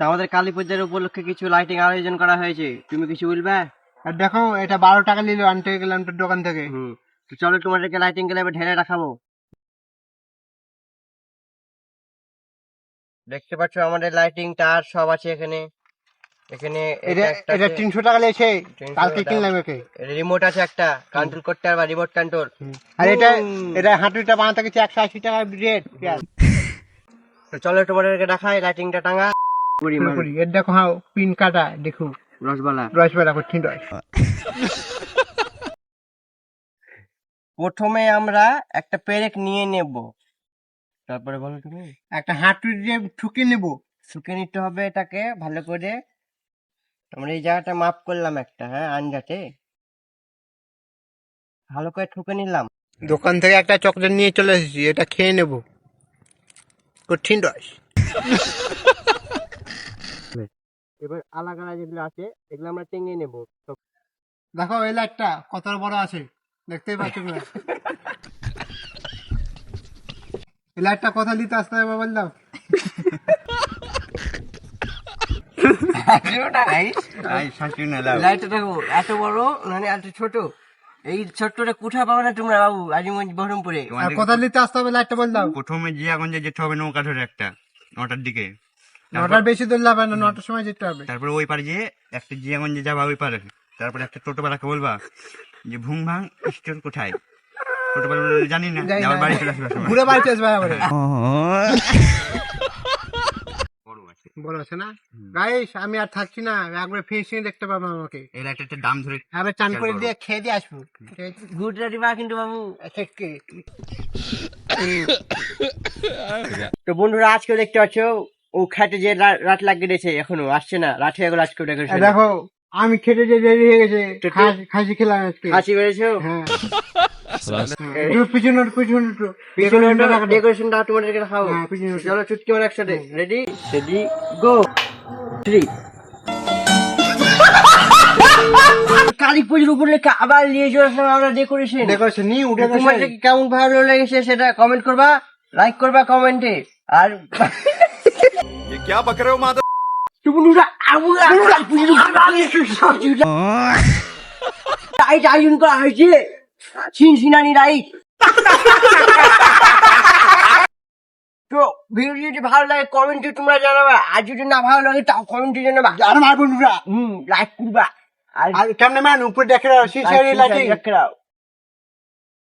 আমাদের কালী পূজার উপলক্ষে কিছু লাইটিং আয়োজন করা হয়েছে, তুমি কিছু বলবে? আর দেখো এটা 12 টাকা নিল আনতে গেলাম তোর দোকান থেকে। তো চলো তোমাদেরকে লাইটিং গুলো এবার ঢেলে রাখাবো। দেখতে পাচ্ছ আমাদের লাইটিং তার সব আছে এখানে। এখানে এটা 300 টাকা লেছে, কালকে কিনলাম একে। রিমোট আছে একটা, কন্ট্রোল করতে পারবা, রিমোট কন্ট্রোল। আর এটা হাঁটুটা বানাতে গেছে 180 টাকা রেট। তো চলো তোমাদেরকে দেখাই লাইটিংটা টাঙা। এর দেখো হ্যাঁ পিন কাটা, দেখো রসবালা করছি রস। প্রথমে আমরা একটা পেরেক নিয়ে নেব, তারপরে বলো তুমি। একটা হাঁটু দিয়ে ঠুকে নেব, শুকে নিতে হবে এটাকে ভালো করে। আমরা এই জায়গাটা মাপ করলাম একটা, হ্যাঁ আঞ্জাতে ভালো করে ঠুকে নিলাম। দোকান থেকে একটা চকলেট নিয়ে চলে এসেছি, এটা খেয়ে নেব, কঠিন রস। এবার আলাদা যেগুলো আছে এগুলো আমরা টেঙে নেব। দেখো এই লাইটটা কত বড় আছে, দেখতেই পাচ্ছ না? এই লাইটটা কত নিতে আসতে হবে বললাম। লাইটটা দেখো এত বড় মানে এত ছোট, এই ছোট্টটা কোথায় পাবে না তোমরা বাবু আজিমগঞ্জ বহরমপুরে। আর কত নিতে আসতে হবে লাইটটা বললাম। প্রথমে জিয়াগঞ্জে যেতে হবে নৌকা ধরে একটা 9টার দিকে, 9টার বেশি ধরলে হবে না, 9টার সময় যেতে হবে। তারপরে ওই পারে যেয়ে একটা জিয়াগঞ্জে যাবা ওই পারে, তারপরে একটা টোটোওয়ালাকে বলবা যে ভুং ভাং স্টোর কোথায়। টোটোওয়ালা বলবে, জানি না, আমার বাড়ি চলে আসবে। ঘুরে বাড়িতে আসবে আবার। বড় আছে না গাইস, আমি আর থাকছি না, একবার ফিনিশিং দেখতে পাবো আমাকে। এর একটা দাম ধরে আবার চান করে দিয়ে খেয়ে দিয়ে আসবো। গুড রেডি বা কিন্তু বাবু। তো বন্ধুরা আজকে দেখতে পাচ্ছ ও খেটে যে রাত লাগিয়ে দিয়েছে, এখনো আসছে না, রাতে এগুলো আজকে দেখো আমি খেতে যে দেরি হয়ে গেছে, খাসি খেলাম আজকে। হাসি বেড়েছো? হ্যাঁ পিছনে ডেকোরেশনটা তোমাদেরকে দেখাবো। চলো চুটকি মারো একসাথে, রেডি সেডি গো 3। কালী পুজোর উপলক্ষে আবার নিয়ে চলে আসলাম আমরা ডেকোরেশন নিয়ে উঠে। তোমাদের কেমন ভালো লেগেছে সেটা কমেন্ট করবা, লাইক করবা কমেন্টে। আর রাইট আয়োজন করা হয়েছে, সিনসিনানি রাইট। তো ভিডিও যদি ভালো লাগে কমেন্টে তোমরা জানাবা, আর যদি না ভালো লাগে তাও কমেন্টে জানাবা। আর মার বন্ধুরা লাইক করবা, আর কেমন মান উপরে দেখে রাখো, লাইক